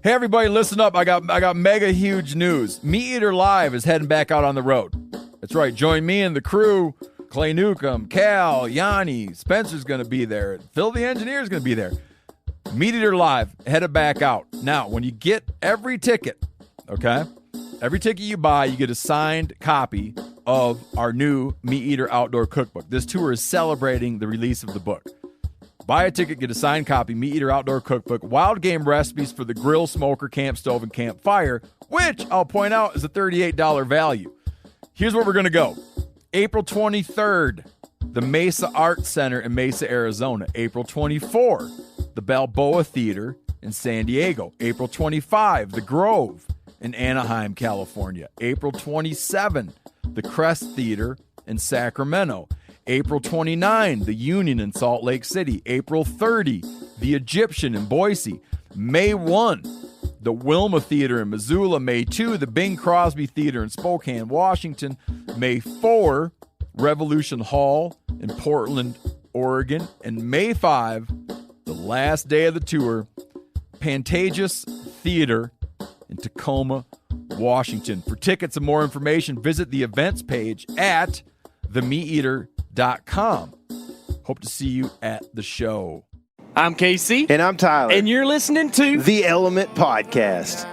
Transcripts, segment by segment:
Hey, everybody, listen up. I got mega huge news. MeatEater Live is heading back out on the road. That's right. Join me and the crew. Clay Newcomb, Cal, Yanni, Spencer's going to be there. Phil the engineer's going to be there. MeatEater Live headed back out. Now, when you get every ticket, okay, every ticket you buy, you get a signed copy of our new MeatEater Outdoor Cookbook. This tour is celebrating the release of the book. Buy a ticket, get a signed copy, MeatEater Outdoor Cookbook, wild game recipes for the grill, smoker, camp stove, and campfire, which I'll point out is a $38 value. Here's where we're going to go. April 23rd, the Mesa Arts Center in Mesa, Arizona. April 24, the Balboa Theater in San Diego. April 25, the Grove in Anaheim, California. April 27, the Crest Theater in Sacramento. April 29, the Union in Salt Lake City. April 30, the Egyptian in Boise. May 1, the Wilma Theater in Missoula. May 2, the Bing Crosby Theater in Spokane, Washington. May 4, Revolution Hall in Portland, Oregon. And May 5, the last day of the tour, Pantages Theater in Tacoma, Washington. For tickets and more information, visit the events page at themeateater.com. Hope to see you at the show. I'm K.C. And I'm Tyler. And you're listening to The Element Podcast.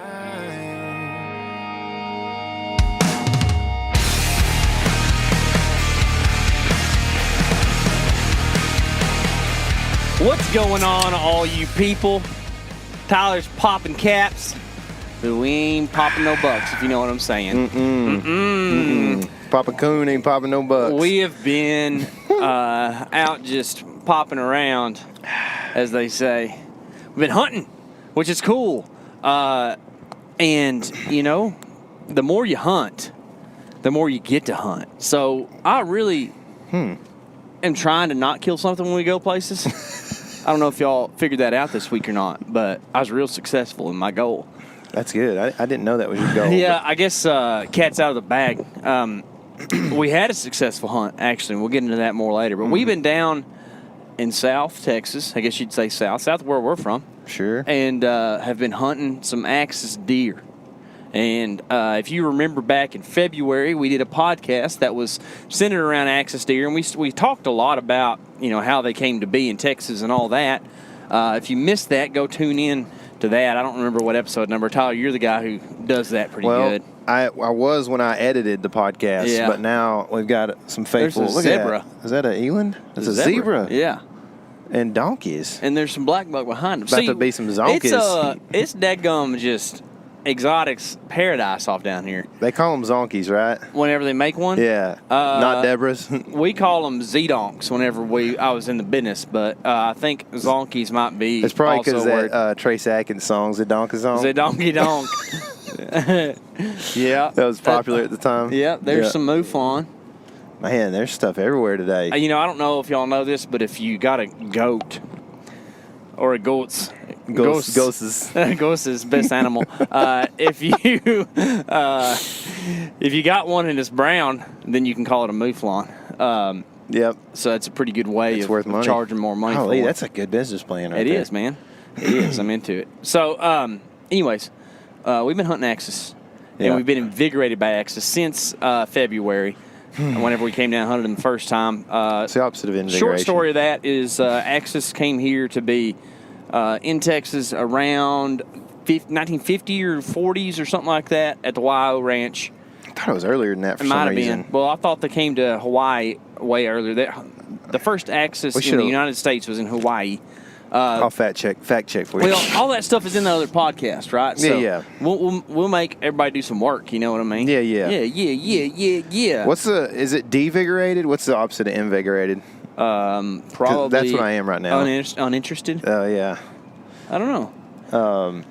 What's going on, all you people? Tyler's popping caps, but we ain't popping no bucks, if you know what I'm saying. Papa Coon ain't popping no bucks. We have been out just popping around, as they say. We've been hunting, which is cool. And, you know, the more you hunt, the more you get to hunt. So I really am trying to not kill something when we go places. I don't know if y'all figured that out this week or not, but I was real successful in my goal. That's good. I didn't know that was your goal. Yeah, I guess cat's out of the bag. We had a successful hunt, actually. We'll get into that more later. But we've been down in South Texas. I guess you'd say south where we're from. Sure. And have been hunting some axis deer. And if you remember back in February, we did a podcast that was centered around axis deer. And we talked a lot about, you know, how they came to be in Texas and all that. If you missed that, go tune in to that. I don't remember what episode number. Tyler, you're the guy who does that pretty good. I was when I edited the podcast, but now we've got some faithful. There's a zebra. Is that an eland? It's a zebra. Yeah. And donkeys. And there's some black buck behind them. About to be some zonkies. It's dadgum just exotics paradise off down here. They call them zonkies, right? Whenever they make one? Yeah. Not Deborah's. We call them Z-donks whenever I was in the business, but I think zonkies might be. It's probably because that Trace Atkins song, Z-donk-a-zonk. Z-donkey-donk. Yeah. That was popular at the time. Yeah, there's some mouflon. Man, there's stuff everywhere today. You know, I don't know if y'all know this, but if you got a goat or a goat's Ghosts. Ghost is best animal. If you got one and it's brown, then you can call it a mouflon. Yep. So that's a pretty good way of charging more money for it. That's a good business plan right there. It is, man. It is. I'm into it. So, anyways, we've been hunting axis, and we've been invigorated by axis since February. Whenever we came down and hunted them the first time. It's the opposite of invigoration. Short story of that is axis came here to be in Texas around 1950 or 40s or something like that at the YO Ranch. I thought it was earlier than that for some reason. It might have been. Well, I thought they came to Hawaii way earlier. The first axis in the United States was in Hawaii. I'll fact check for you. Well, all that stuff is in the other podcast, right? So yeah. We'll make everybody do some work. You know what I mean? Yeah. Is it devigorated? What's the opposite of invigorated? Probably. That's what I am right now. Uninterested? Oh, yeah. I don't know.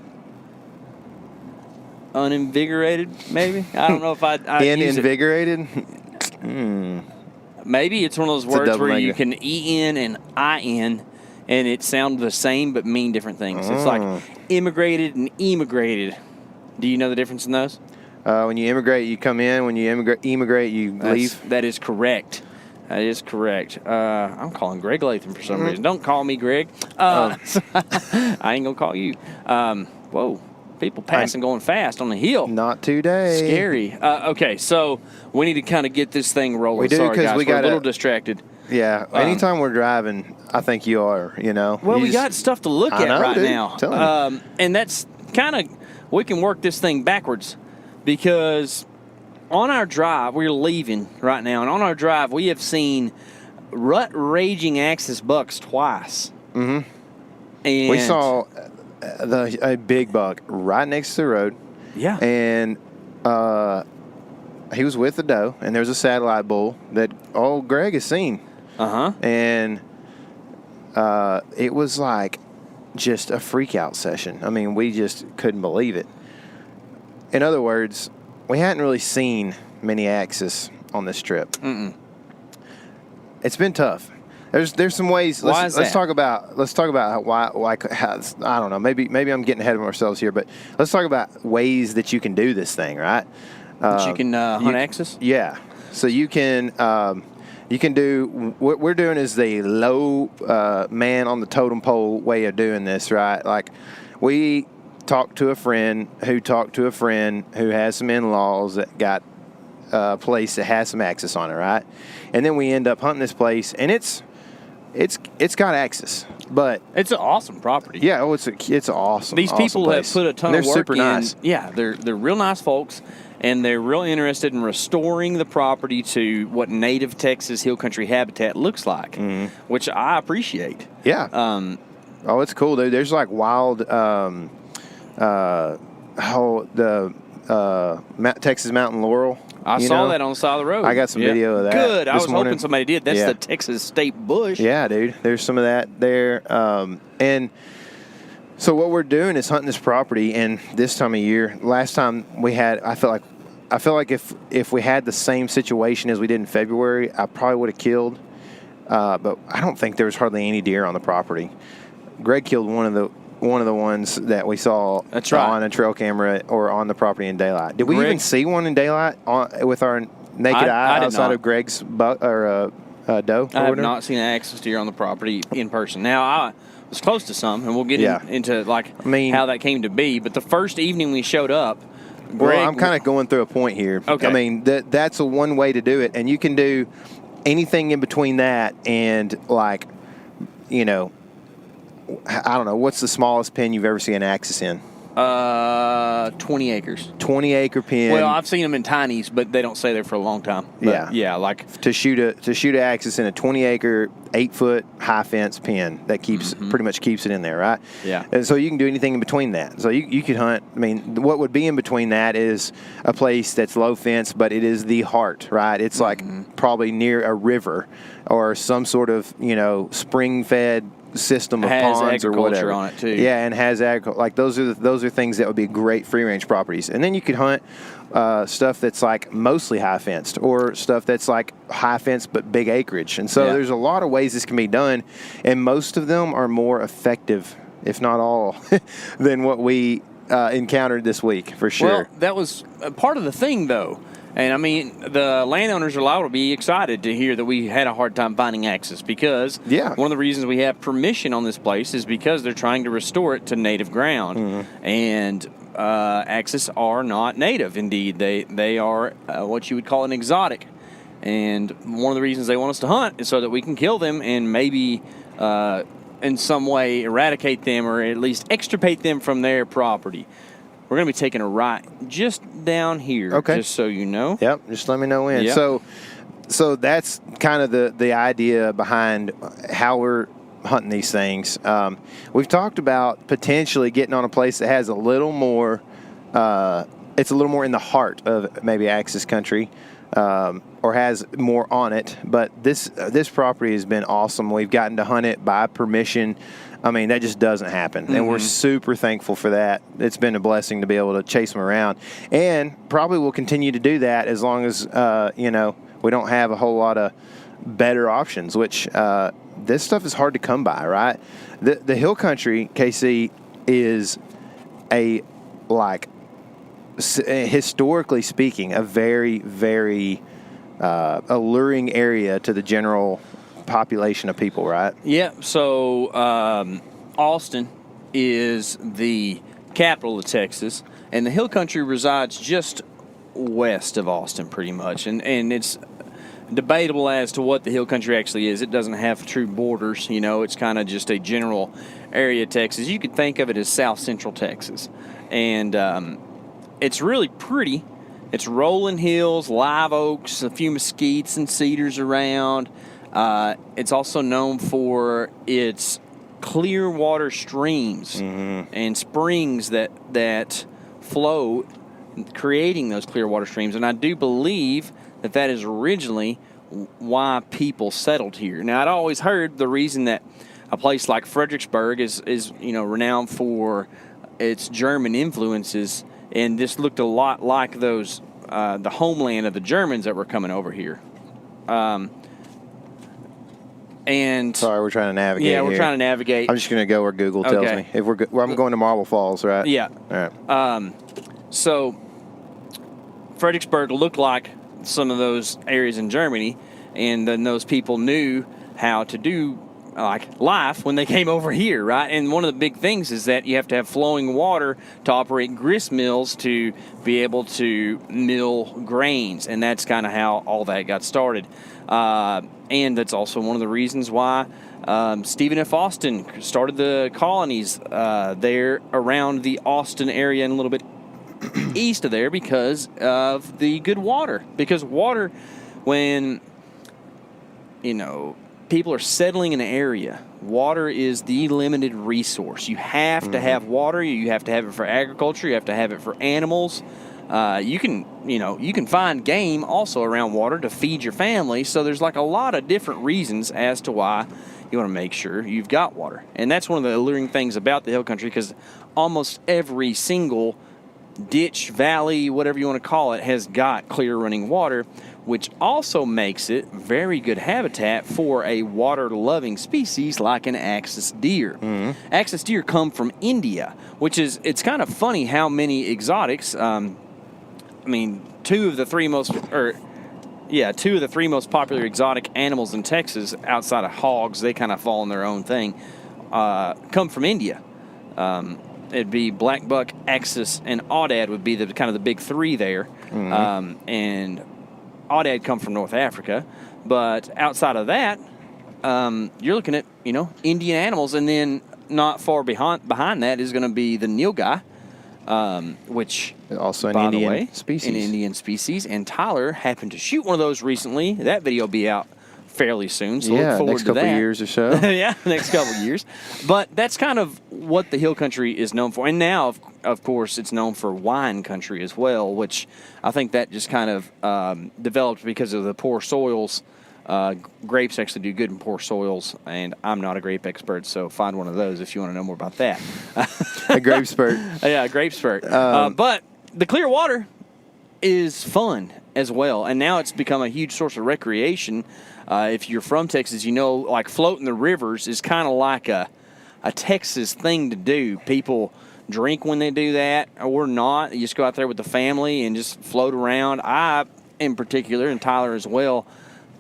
Uninvigorated, maybe? I don't know if I'd invigorated? Maybe it's one of those words where you can E-N and I-N, and it sounds the same but mean different things. It's like immigrated and emigrated. Do you know the difference in those? When you immigrate, you come in. When you emigrate, you leave. That is correct. That is correct. I'm calling Gregg Latham for some reason. Don't call me Greg. I ain't going to call you. Whoa. People passing going fast on the hill. Not today. Scary. Okay, so we need to kind of get this thing rolling. We do, Sorry, guys. we're a little distracted. Yeah. Anytime we're driving, I think you are, Well, we got stuff to look at right now. Tell me. And that's kind of, we can work this thing backwards because on our drive, we're leaving right now, and on our drive, we have seen rut-raging axis bucks twice. Mm-hmm. And we saw a big buck right next to the road. Yeah. And he was with the doe, and there's a satellite bull that Gregg has seen. Uh-huh. And it was like just a freak-out session. I mean, we just couldn't believe it. In other words, we hadn't really seen many axis on this trip. Mm-mm. It's been tough. There's some ways. Let's talk about why I don't know. Maybe I'm getting ahead of ourselves here, but let's talk about ways that you can do this thing, right? That you can hunt axis. Yeah. So you can do what we're doing is the low man on the totem pole way of doing this, right? Like we talked to a friend who has some in-laws that got a place that has some axis on it, right? And then we end up hunting this place, and it's got axis, but it's an awesome property. Yeah, it's awesome. These people place. have put a ton of work super in. Nice. Yeah, they're real nice folks, and they're real interested in restoring the property to what native Texas hill country habitat looks like, which I appreciate. Yeah. It's cool, dude. There's like wild Texas mountain laurel. I saw that on the side of the road. I got some video of that. Good. I was morning. hoping somebody did. That's the Texas state bush. Yeah, dude. There's some of that there. And so what we're doing is hunting this property, and this time of year, last time we had, I feel like if we had the same situation as we did in February, I probably would have killed. But I don't think there was hardly any deer on the property. Gregg killed one of the ones that we saw on a trail camera or on the property in daylight. Did we even see one in daylight with our naked eye outside of Gregg's buck or doe? I have not seen an axis deer on the property in person. Now, I was close to some, and we'll get into how that came to be. But the first evening we showed up, Well, I'm kind of going through a point here. Okay. I mean, that's a one way to do it, and you can do anything in between that and I don't know. What's the smallest pen you've ever seen an axis in? 20 acres. 20-acre pen. Well, I've seen them in tinies, but they don't stay there for a long time. But yeah, like to shoot an axis in a 20-acre, 8-foot high fence pen that pretty much keeps it in there, right? Yeah. And so you can do anything in between that. So you could hunt. I mean, what would be in between that is a place that's low fence, but it is the heart, right? It's like probably near a river or some sort of spring-fed system of ponds or whatever on it too. Yeah, and has agriculture. Like those are things that would be great free range properties. And then you could hunt stuff that's like mostly high fenced or stuff that's like high fenced but big acreage. And so there's a lot of ways this can be done, and most of them are more effective, if not all, than what we encountered this week for sure. Well, that was part of the thing though. And, I mean, the landowners are liable to be excited to hear that we had a hard time finding axis because one of the reasons we have permission on this place is because they're trying to restore it to native ground. And axis are not native, indeed. They are what you would call an exotic. And one of the reasons they want us to hunt is so that we can kill them and maybe in some way eradicate them or at least extirpate them from their property. We're going to be taking a right just down here, just so you know. Yep, just let me know when. Yep. So that's kind of the idea behind how we're hunting these things. We've talked about potentially getting on a place that has a little more, it's a little more in the heart of maybe axis country, or has more on it. But this property has been awesome. We've gotten to hunt it by permission. I mean, that just doesn't happen, and we're super thankful for that. It's been a blessing to be able to chase them around, and probably will continue to do that as long as, we don't have a whole lot of better options, which this stuff is hard to come by, right? The hill country, KC, is historically speaking, a very, very alluring area to the general population of people, right? Yeah. So Austin is the capital of Texas, and the hill country resides just west of Austin pretty much. And it's debatable as to what the hill country actually is. It doesn't have true borders, it's kind of just a general area of Texas. You could think of it as south central Texas. And it's really pretty. It's rolling hills, live oaks, a few mesquites and cedars around. It's also known for its clear water streams and springs that flow, creating those clear water streams. And I do believe that is originally why people settled here. Now, I'd always heard the reason that a place like Fredericksburg is renowned for its German influences, and this looked a lot like those the homeland of the Germans that were coming over here. And sorry, we're trying to navigate. Yeah, we're trying to navigate. I'm just going to go where Google tells me. If I'm going to Marble Falls, right? Yeah. All right. So Fredericksburg looked like some of those areas in Germany, and then those people knew how to do life when they came over here, right? And one of the big things is that you have to have flowing water to operate grist mills to be able to mill grains, and that's kind of how all that got started. And that's also one of the reasons why Stephen F. Austin started the colonies there around the Austin area and a little bit east of there, because of the good water. Because water, when people are settling in an area, water is the limited resource. You have to have water. You have to have it for agriculture. You have to have it for animals. You can find game also around water to feed your family. So there's a lot of different reasons as to why you want to make sure you've got water. And that's one of the alluring things about the hill country, because almost every single ditch, valley, whatever you want to call it, has got clear running water, which also makes it very good habitat for a water-loving species like an axis deer. Axis deer come from India, it's kind of funny how many exotics, two of the three most popular exotic animals in Texas outside of hogs, they kind of fall in their own thing, come from India. It'd be black buck, axis, and aoudad would be the kind of the big three there. And aoudad come from North Africa. But outside of that, you're looking at, Indian animals. And then not far behind that is going to be the nilgai, which also an Indian species. An Indian species. And Tyler happened to shoot one of those recently. That video will be out fairly soon, so look forward next to couple that. Years or so. Yeah, next couple years. But that's kind of what the hill country is known for. And now, of course, it's known for wine country as well, which I think that just kind of developed because of the poor soils. Grapes actually do good in poor soils, and I'm not a grape expert, so find one of those if you want to know more about that. A grape spurt. Yeah, a grape spurt. But the clear water is fun as well, and now it's become a huge source of recreation. If you're from Texas, floating the rivers is kind of like a Texas thing to do. People drink when they do that or not. You just go out there with the family and just float around. I, in particular, and Tyler as well,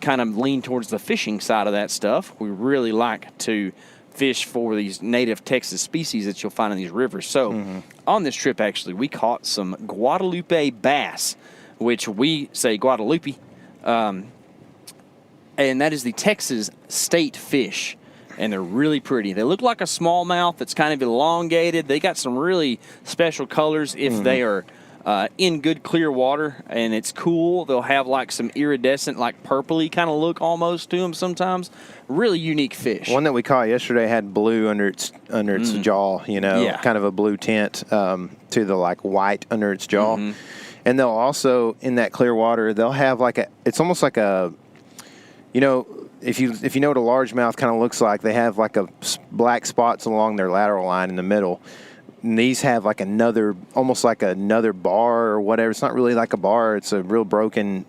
kind of lean towards the fishing side of that stuff. We really like to fish for these native Texas species that you'll find in these rivers. So on this trip, actually, we caught some Guadalupe bass, which we say Guadalupe, and that is the Texas state fish, and they're really pretty. They look like a smallmouth that's kind of elongated. They got some really special colors if they are in good clear water, and it's cool. They'll have some iridescent, purpley kind of look almost to them sometimes. Really unique fish. One that we caught yesterday had blue under its jaw, kind of a blue tint to the white under its jaw. And they'll also, in that clear water, they'll have it's almost like a, if you know what a largemouth kind of looks like, they have black spots along their lateral line in the middle. And these have almost like another bar or whatever. It's not really like a bar. It's a real broken,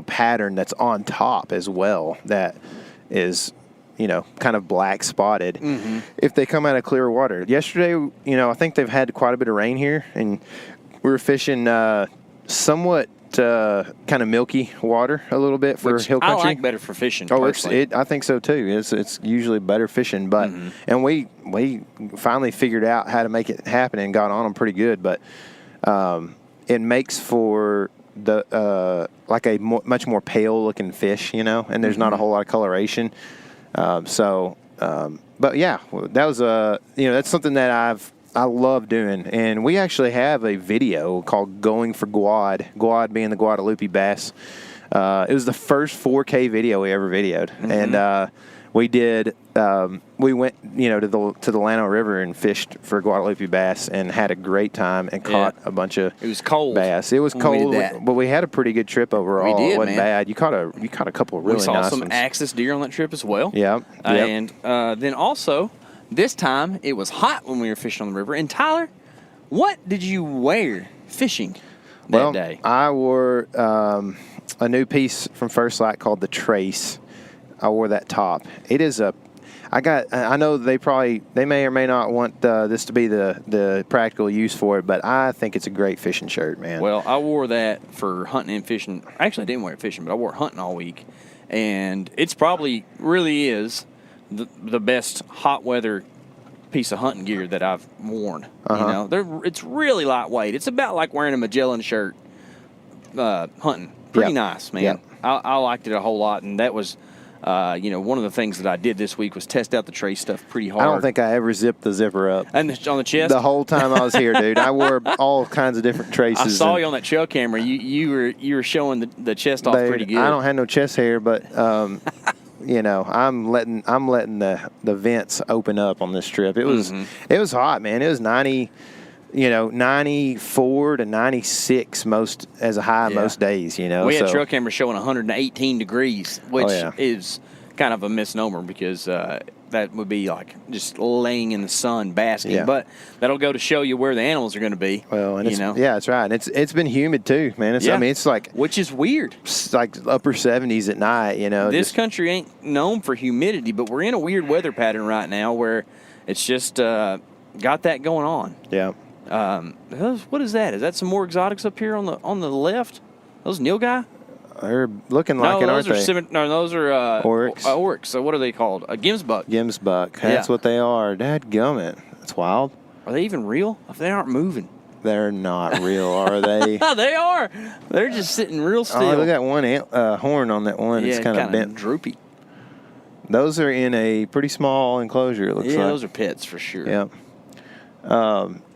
pattern that's on top as well that is, kind of black spotted if they come out of clear water. Yesterday, I think they've had quite a bit of rain here, and we were fishing somewhat kind of milky water a little bit for hill country. I like better for fishing. Oh, personally. I think so too. It's usually better fishing, but and we finally figured out how to make it happen and got on them pretty good. But it makes for the like a much more pale looking fish, and there's not a whole lot of coloration. But yeah, that was that's something that I love doing, and we actually have a video called "Going for Guad." Guad being the Guadalupe Bass. It was the first 4K video we ever videoed, and we did. We went, to the Llano River and fished for Guadalupe bass, and had a great time and caught a bunch of. It was cold. Bass. It was cold, but we had a pretty good trip overall. We did, it wasn't man. bad. You caught a couple of really nice ones. We saw some axis deer on that trip as well. Yeah. And then also, this time it was hot when we were fishing on the river. And Tyler, what did you wear fishing that day? I wore a new piece from First Light called the Trace. I wore that top. It is I know they may or may not want this to be the practical use for it, but I think it's a great fishing shirt, man. Well, I wore that for hunting and fishing. Actually, I didn't wear it fishing, but I wore it hunting all week. And it's probably really is the best hot weather piece of hunting gear that I've worn. It's really lightweight. It's about like wearing a Magellan shirt hunting. Pretty nice, man. Yep. I liked it a whole lot, and that was one of the things that I did this week was test out the Trace stuff pretty hard. I don't think I ever zipped the zipper up. And on the chest? The whole time I was here, dude. I wore all kinds of different traces. I saw you on that trail camera. You were showing the chest off pretty good. I don't have no chest hair, but I'm letting the vents open up on this trip. It was hot, man. It was 94 to 96 most days, We had trail camera showing 118 degrees, which is kind of a misnomer because that would be like just laying in the sun basking. Yeah. But that'll go to show you where the animals are going to be. Well, and that's right. And it's been humid too, man. It's like, which is weird. It's like upper 70s at night, This country ain't known for humidity, but we're in a weird weather pattern right now where it's just got that going on. Yeah. What is that? Is that some more exotics up here on the left? Those nilgai? They're looking like it, aren't they? Those are oryx. Oryx. So what are they called? A Gimsbuck. Gimsbuck. That's what they are. Dadgummit. That's wild. Are they even real? If they aren't moving. They're not real, are they? They are. They're just sitting real still. Oh, look at that one horn on that one. It's kind of bent. Droopy. Those are in a pretty small enclosure, it looks like. Yeah, those are pits for sure. Yeah.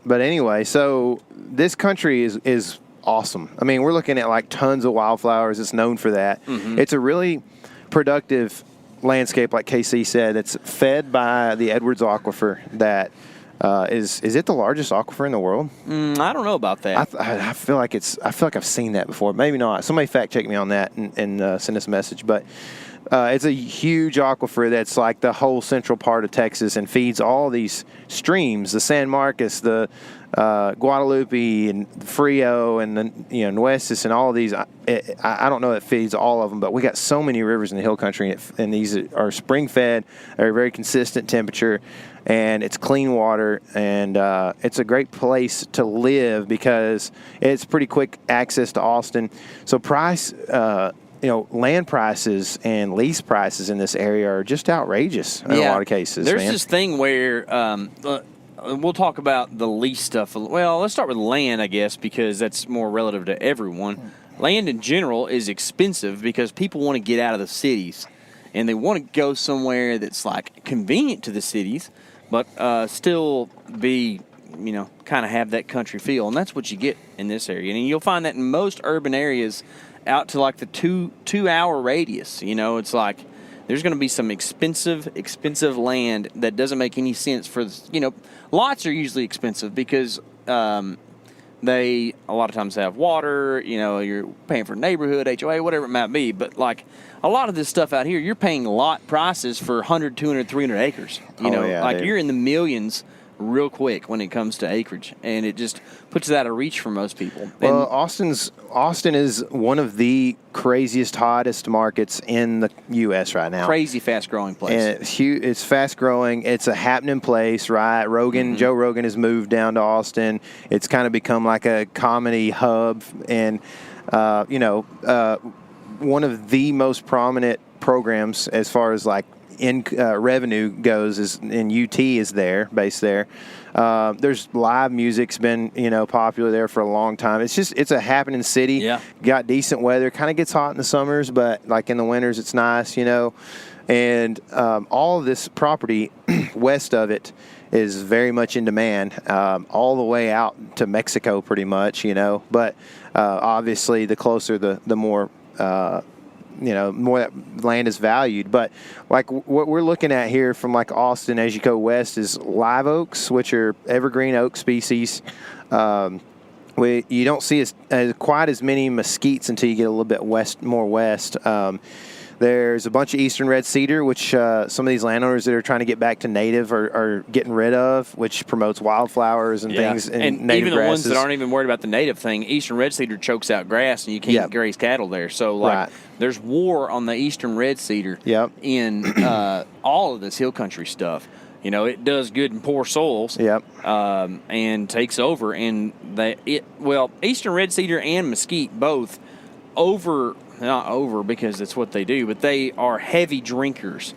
But anyway, so this country is awesome. I mean, we're looking at like tons of wildflowers. It's known for that. It's a really productive landscape, like KC said. It's fed by the Edwards Aquifer. That is it the largest aquifer in the world? I don't know about that. I feel like I've seen that before. Maybe not. Somebody fact check me on that and send us a message. But it's a huge aquifer that's like the whole central part of Texas and feeds all these streams, the San Marcos, the Guadalupe and Frio and the Nueces and all of these. I don't know that feeds all of them, but we got so many rivers in the hill country, and these are spring fed, are very consistent temperature, and it's clean water, and it's a great place to live because it's pretty quick access to Austin. So price. Land prices and lease prices in this area are just outrageous in a lot of cases. There's this thing where we'll talk about the lease stuff. Well, let's start with land, I guess, because that's more relative to everyone. Land in general is expensive because people want to get out of the cities, and they want to go somewhere that's like convenient to the cities, but still be kind of have that country feel, and that's what you get in this area. And you'll find that in most urban areas out to like the two hour radius. It's like there's going to be some expensive land that doesn't make any sense for lots are usually expensive because they a lot of times have water, you're paying for neighborhood, HOA, whatever it might be, but like a lot of this stuff out here, you're paying lot prices for 100, 200, 300 acres. You're in the millions real quick when it comes to acreage, and it just puts it out of reach for most people. Well, Austin is one of the craziest, hottest markets in the U.S. right now. Crazy fast-growing place. And it's fast-growing. It's a happening place, right? Joe Rogan has moved down to Austin. It's kind of become like a comedy hub, and one of the most prominent programs as far as like in revenue goes is in UT is there, based there. There's live music's been popular there for a long time. It's a happening city. Yeah. Got decent weather. Kind of gets hot in the summers, but like in the winters it's nice. And all of this property west of it is very much in demand, all the way out to Mexico, pretty much. But obviously, the closer, the more. More that land is valued. But like what we're looking at here from like Austin as you go west is live oaks, which are evergreen oak species. You don't see quite as many mesquites until you get a little bit more west. There's a bunch of eastern red cedar, which some of these landowners that are trying to get back to native are getting rid of, which promotes wildflowers and things. And native even the grasses. ones that aren't even worried about the native thing, eastern red cedar chokes out grass, and you can't graze cattle there. So, there's war on the eastern red cedar in all of this hill country stuff. It does good in poor soils and takes over. And eastern red cedar and mesquite both not over because it's what they do, but they are heavy drinkers,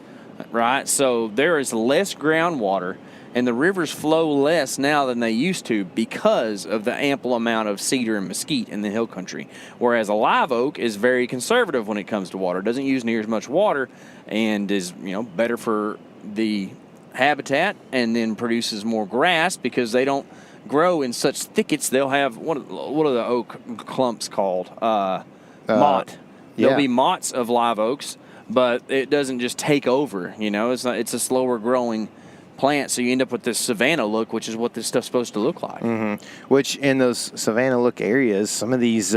right? So there is less groundwater, and the rivers flow less now than they used to because of the ample amount of cedar and mesquite in the hill country. Whereas a live oak is very conservative when it comes to water. It doesn't use near as much water and is, better for the habitat, and then produces more grass because they don't grow in such thickets. They'll have, what are the oak clumps called? Mott. There'll be motts of live oaks, but it doesn't just take over. It's a slower growing plant, so you end up with this savanna look, which is what this stuff's supposed to look like. Mm-hmm. Which in those savanna look areas, some of these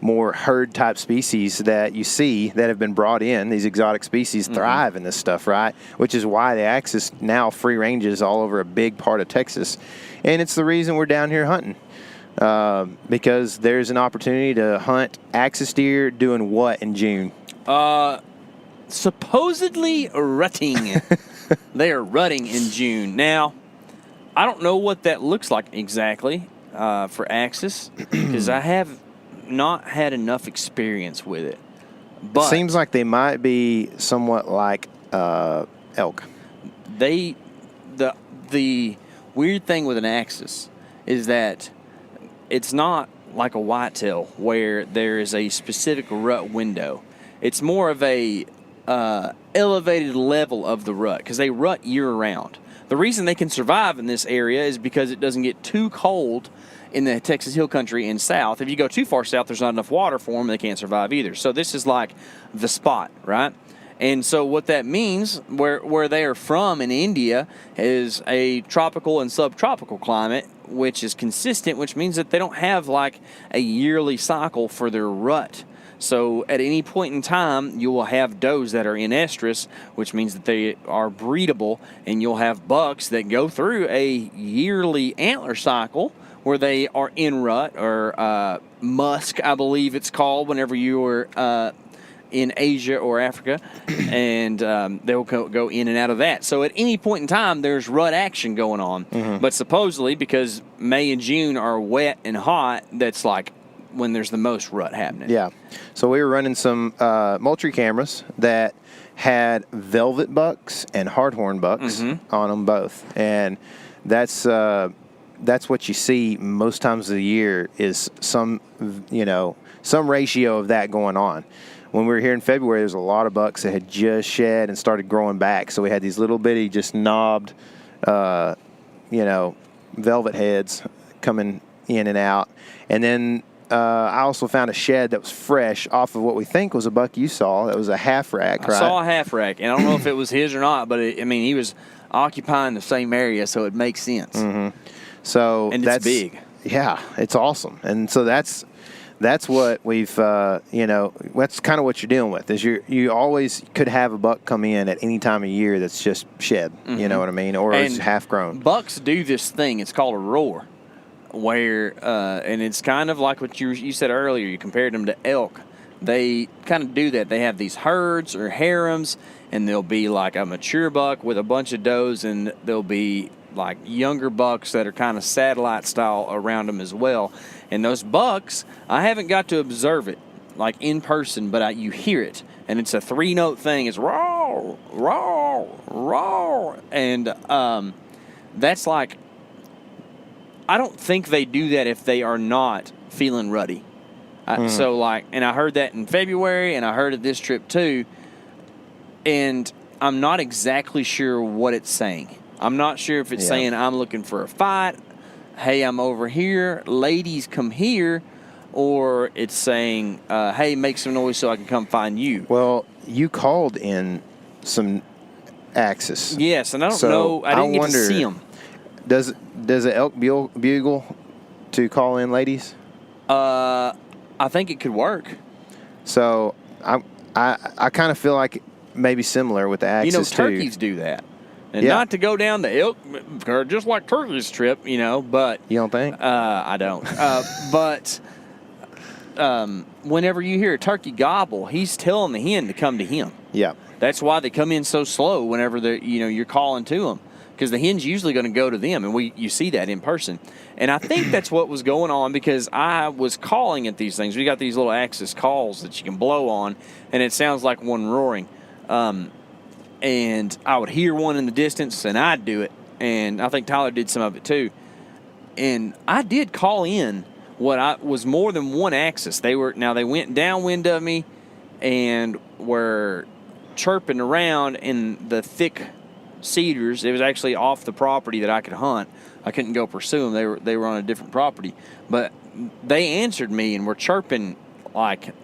more herd type species that you see that have been brought in, these exotic species, thrive in this stuff, right? Which is why the axis now free ranges all over a big part of Texas, and it's the reason we're down here hunting. Because there's an opportunity to hunt axis deer doing what in June? Supposedly rutting. They are rutting in June. Now, I don't know what that looks like exactly for axis because I have not had enough experience with it. But seems like they might be somewhat like elk. The weird thing with an axis is that it's not like a whitetail where there is a specific rut window. It's more of a elevated level of the rut because they rut year-round. The reason they can survive in this area is because it doesn't get too cold in the Texas Hill Country and south. If you go too far south, there's not enough water for them. They can't survive either. So this is like the spot, right? And so what that means, where they are from in India, is a tropical and subtropical climate, which is consistent, which means that they don't have like a yearly cycle for their rut. So at any point in time, you will have does that are in estrus, which means that they are breedable, and you'll have bucks that go through a yearly antler cycle where they are in rut, or musk, I believe it's called, whenever you are in Asia or Africa, and they'll go in and out of that. So at any point in time, there's rut action going on. Mm-hmm. But supposedly, because May and June are wet and hot, that's like when there's the most rut happening. Yeah. So we were running some Moultrie cameras that had velvet bucks and hardhorn bucks on them both. And that's what you see most times of the year is some ratio of that going on. When we were here in February, there's a lot of bucks that had just shed and started growing back. So we had these little bitty, just knobbed, velvet heads coming in and out. And then I also found a shed that was fresh off of what we think was a buck you saw. That was a half rack, right? I saw a half rack, and I don't know if it was his or not, but he was occupying the same area, so it makes sense. Mm-hmm. So and it's big. Yeah, it's awesome. And so that's that's what we've, that's kind of what you're dealing with. Is you always could have a buck come in at any time of year that's just shed. Mm-hmm. You know what I mean, or it's half grown. Bucks do this thing. It's called a roar, where and it's kind of like what you said earlier. You compared them to elk. They kind of do that. They have these herds or harems, and there'll be like a mature buck with a bunch of does, and there'll be like younger bucks that are kind of satellite style around them as well. And those bucks, I haven't got to observe it like in person, but you hear it, and it's a 3-note thing. It's roar, roar, roar, and that's like, I don't think they do that if they are not feeling ruddy. So like, and I heard that in February, and I heard it this trip too, and I'm not exactly sure what it's saying. I'm not sure if it's saying I'm looking for a fight, hey, I'm over here, ladies come here, or it's saying, hey, make some noise so I can come find you. Well, you called in some axis. Yes, and I don't know. I didn't get to see them. Does an elk bugle to call in ladies? I think it could work. So I kind of feel like maybe similar with the axis too. Turkeys do that. And not to go down the elk, or just like turkey's trip, but... You don't think? I don't. But whenever you hear a turkey gobble, he's telling the hen to come to him. Yeah. That's why they come in so slow whenever you're calling to them, because the hen's usually going to go to them, and you see that in person. And I think that's what was going on, because I was calling at these things. We got these little axis calls that you can blow on, and it sounds like one roaring. And I would hear one in the distance, and I'd do it. And I think Tyler did some of it too. And I did call in what was more than one axis. They went downwind of me and were chirping around in the thick cedars. It was actually off the property that I could hunt. I couldn't go pursue them. They were on a different property. But they answered me and were chirping like,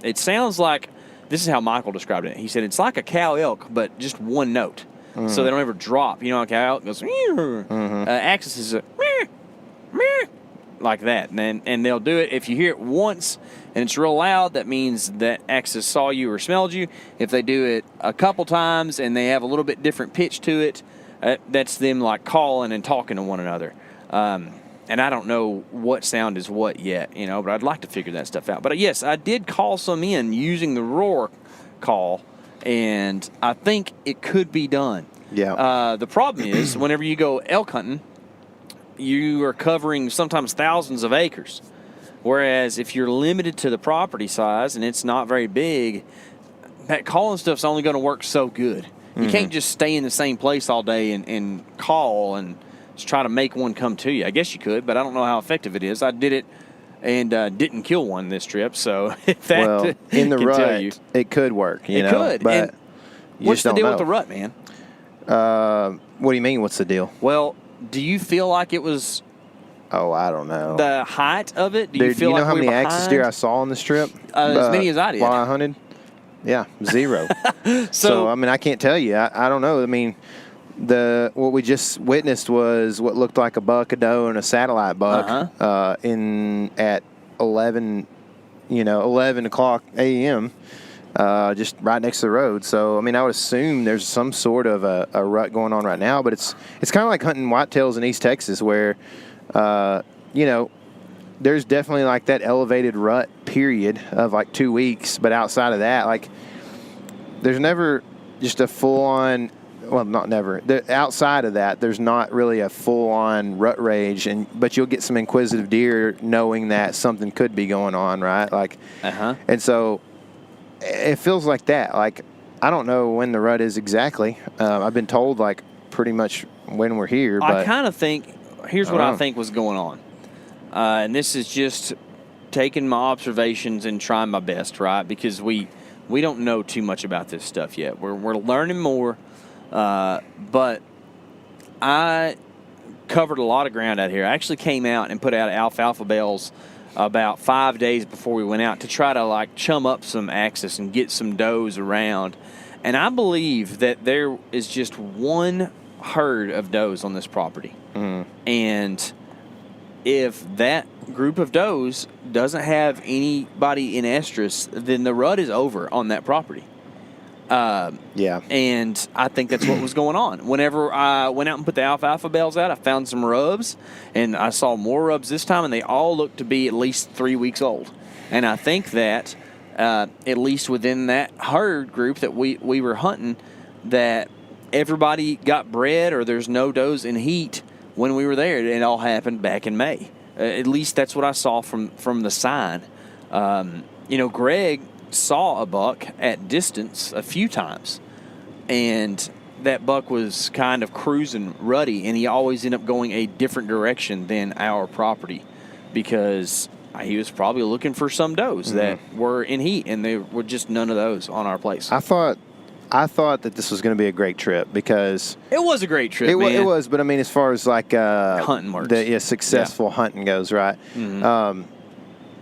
it sounds like, this is how Michael described it. He said it's like a cow elk, but just one note. Mm-hmm. So they don't ever drop. A cow elk goes, axis is a like that. And they'll do it. If you hear it once and it's real loud, that means that axis saw you or smelled you. If they do it a couple times and they have a little bit different pitch to it, that's them like calling and talking to one another. And I don't know what sound is what yet, but I'd like to figure that stuff out. But yes, I did call some in using the roar call, and I think it could be done. Yeah. The problem is, whenever you go elk hunting, you are covering sometimes thousands of acres. Whereas if you're limited to the property size and it's not very big, that calling stuff's only going to work so good. You can't just stay in the same place all day and call and just try to make one come to you. I guess you could, but I don't know how effective it is. I did it and didn't kill one this trip, so that in the can rut, tell you. it could work. It could. But and what's the deal with the rut, man? What do you mean? What's the deal? Well, do you feel like it was? Oh, I don't know. The height of it? Do you feel like how many axis deer I saw on this trip? As many as I did. While I hunted? Yeah, 0. So, I mean, I can't tell you. I don't know. I mean, what we just witnessed was what looked like a buck, a doe, and a satellite buck at 11 o'clock a.m., just right next to the road. So, I mean, I would assume there's some sort of a rut going on right now, but it's kind of like hunting whitetails in East Texas where, there's definitely like that elevated rut period of like 2 weeks, but outside of that, like there's never just a full-on, well, not never. Outside of that, there's not really a full-on rut rage, but you'll get some inquisitive deer knowing that something could be going on, right? Like, and so it feels like that. Like, I don't know when the rut is exactly. I've been told like pretty much when we're here. But I kind of think, here's what I think was going on. And this is just taking my observations and trying my best, right? Because we don't know too much about this stuff yet. We're learning more. But I covered a lot of ground out here. I actually came out and put out alfalfa bales about 5 days before we went out to try to like chum up some axis and get some does around. And I believe that there is just one herd of does on this property. And if that group of does doesn't have anybody in estrus, then the rut is over on that property. And I think that's what was going on. Whenever I went out and put the alfalfa bales out, I found some rubs, and I saw more rubs this time, and they all looked to be at least 3 weeks old. And I think that at least within that herd group that we were hunting, that everybody got bred or there's no does in heat when we were there. It all happened back in May. At least that's what I saw from the sign. Gregg saw a buck at distance a few times, and that buck was kind of cruising ruddy, and he always ended up going a different direction than our property because he was probably looking for some does that were in heat, and there were just none of those on our place. I thought that this was going to be a great trip because it was a great trip. It was, but I mean, as far as like hunting works, successful hunting goes, right?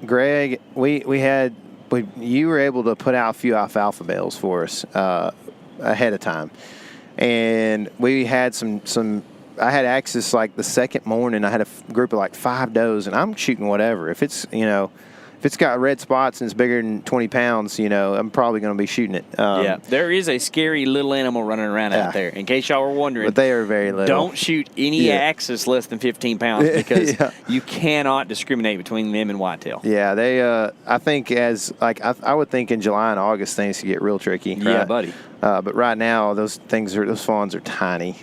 Gregg, you were able to put out a few alfalfa bales for us ahead of time, and we had some. I had access like the second morning. I had a group of like 5 does, and I'm shooting whatever. If it's got red spots and it's bigger than 20 pounds, I'm probably going to be shooting it. There is a scary little animal running around out there. In case y'all were wondering, but they are very little. Don't shoot any axis less than 15 pounds because you cannot discriminate between them and whitetail. Yeah, they. I think I would think in July and August things could get real tricky. Right? Yeah, buddy. But right now those fawns are tiny.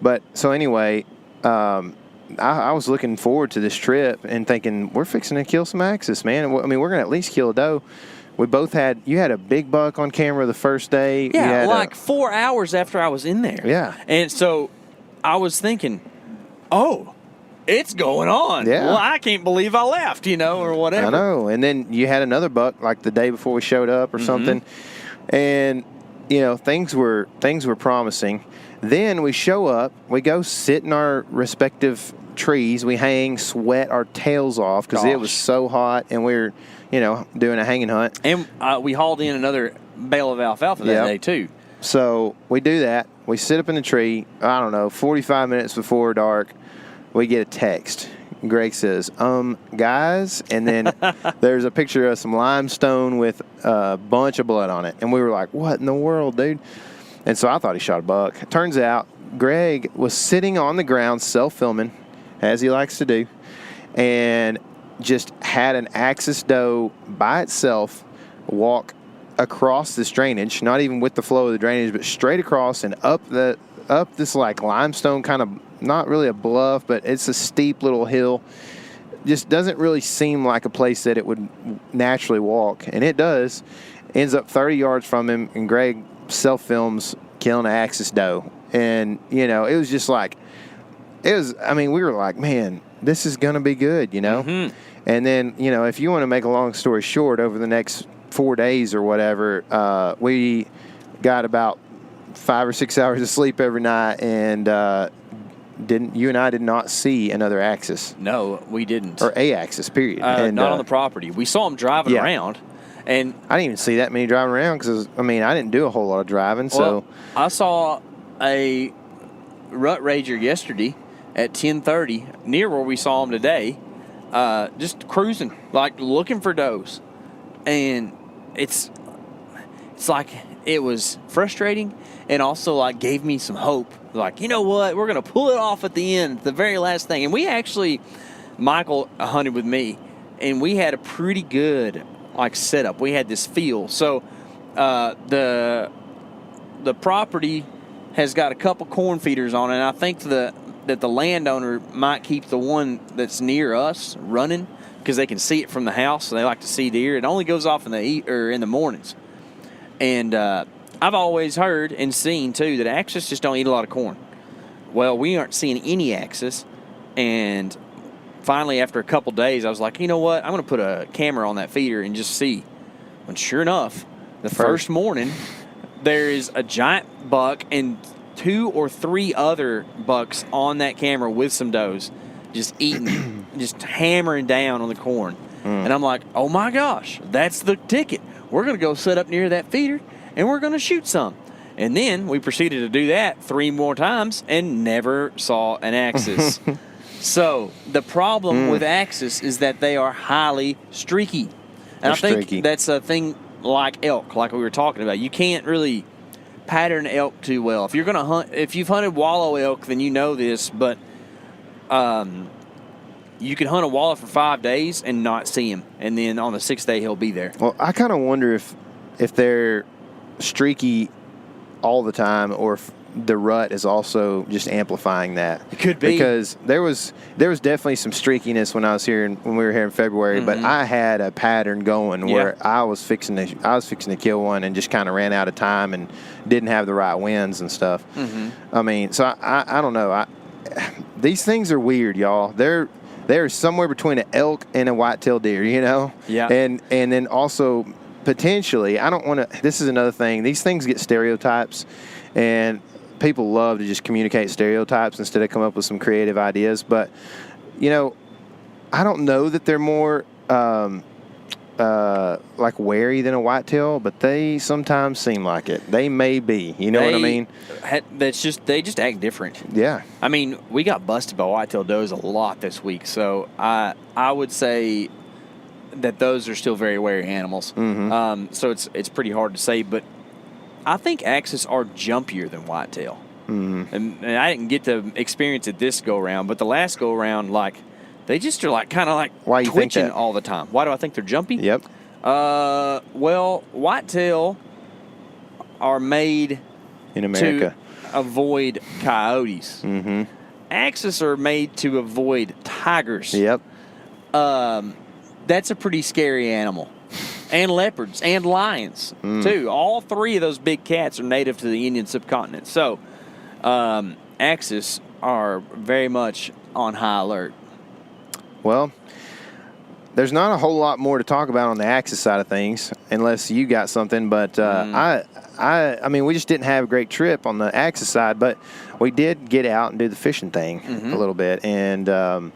But so anyway, I was looking forward to this trip and thinking we're fixing to kill some axis, man. I mean, we're going to at least kill a doe. You had a big buck on camera the first day. Yeah, like 4 hours after I was in there. Yeah. And so I was thinking, oh, it's going on. Yeah. Well, I can't believe I left, or whatever. I know. And then you had another buck like the day before we showed up or something. And, things were promising. Then we show up, we go sit in our respective trees, we hang, sweat our tails off because it was so hot, and we were, doing a hanging hunt. And we hauled in another bale of alfalfa that day too. So we do that. We sit up in the tree, 45 minutes before dark, we get a text. Gregg says, guys, and then there's a picture of some limestone with a bunch of blood on it. And we were like, what in the world, dude? And so I thought he shot a buck. Turns out Gregg was sitting on the ground self-filming, as he likes to do, and just had an axis doe by itself walk across this drainage, not even with the flow of the drainage, but straight across and up this like limestone kind of, not really a bluff, but it's a steep little hill. Just doesn't really seem like a place that it would naturally walk, and it does. Ends up 30 yards from him, and Gregg self-films killing an axis doe. And, it was just like, we were like, man, this is going to be good, And then, if you want to make a long story short, over the next 4 days or whatever, we got about 5 or 6 hours of sleep every night, and you and I did not see another axis. No, we didn't. Or a axis, period. Not on the property. We saw them driving around. And I didn't even see that many driving around because, I didn't do a whole lot of driving. So I saw a rut rager yesterday at 10:30 near where we saw him today, just cruising, like looking for does. And it's like it was frustrating and also like gave me some hope. Like, you know what? We're going to pull it off at the end, the very last thing. And we actually, Michael hunted with me, and we had a pretty good setup. We had this feel. So the property has got a couple corn feeders on it, and I think that the landowner might keep the one that's near us running because they can see it from the house. So they like to see deer. It only goes off in the mornings. And I've always heard and seen too that axis just don't eat a lot of corn. Well, we aren't seeing any axis, and finally, after a couple days, I was like, you know what? I'm going to put a camera on that feeder and just see. And sure enough, the first morning, there is a giant buck and 2 or 3 other bucks on that camera with some does, just eating, just hammering down on the corn. And I'm like, oh my gosh, that's the ticket. We're going to go set up near that feeder, and we're going to shoot some. And then we proceeded to do that 3 more times and never saw an axis. So the problem with Axis is that they are highly streaky. And I think that's a thing like elk, like we were talking about. You can't really pattern elk too well. If you're going to hunt, if you've hunted wallow elk, then you know this, but you can hunt a wallow for 5 days and not see him, and then on the 6th day he'll be there. Well, I kind of wonder if they're streaky all the time, or if the rut is also just amplifying that. It could be, because there was definitely some streakiness when we were here in February, but I had a pattern going where I was fixing to kill one and just kind of ran out of time and didn't have the right winds and stuff. I mean, so I don't know. These things are weird, y'all. They're somewhere between an elk and a white-tailed deer, you know? Yeah. And then also potentially, I don't want to. This is another thing. These things get stereotypes, and people love to just communicate stereotypes instead of come up with some creative ideas. But, you know, I don't know that they're more like wary than a whitetail, but they sometimes seem like it. They may be. You know what I mean? They just act different. Yeah. I mean, we got busted by whitetail does a lot this week, so I would say that those are still very wary animals. So it's pretty hard to say, but I think Axis are jumpier than whitetail. And I didn't get to experience it this go-around, but the last go-around, like, they just are like kind of like Why you twitching think that? all the time. Why do I think they're jumpy? Yep. Well, whitetail are made In America. to avoid coyotes. Axis are made to avoid tigers. Yep. That's a pretty scary animal. And leopards and lions, too. All three of those big cats are native to the Indian subcontinent. So, Axis are very much on high alert. Well, there's not a whole lot more to talk about on the Axis side of things, unless you got something. But I mean, we just didn't have a great trip on the Axis side, but we did get out and do the fishing thing a little bit. And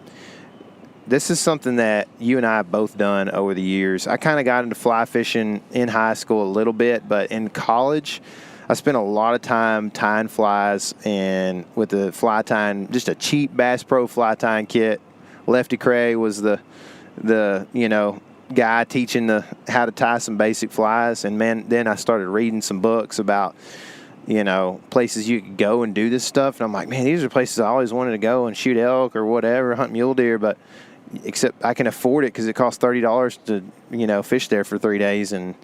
this is something that you and I have both done over the years. I kind of got into fly fishing in high school a little bit, but in college, I spent a lot of time tying flies, and with the fly tying, just a cheap Bass Pro fly tying kit. Lefty Cray was the guy teaching how to tie some basic flies, and man, then I started reading some books about places you could go and do this stuff, and I'm like, man, these are places I always wanted to go and shoot elk or whatever, hunt mule deer, but except I can afford it because it costs $30 to fish there for 3 days and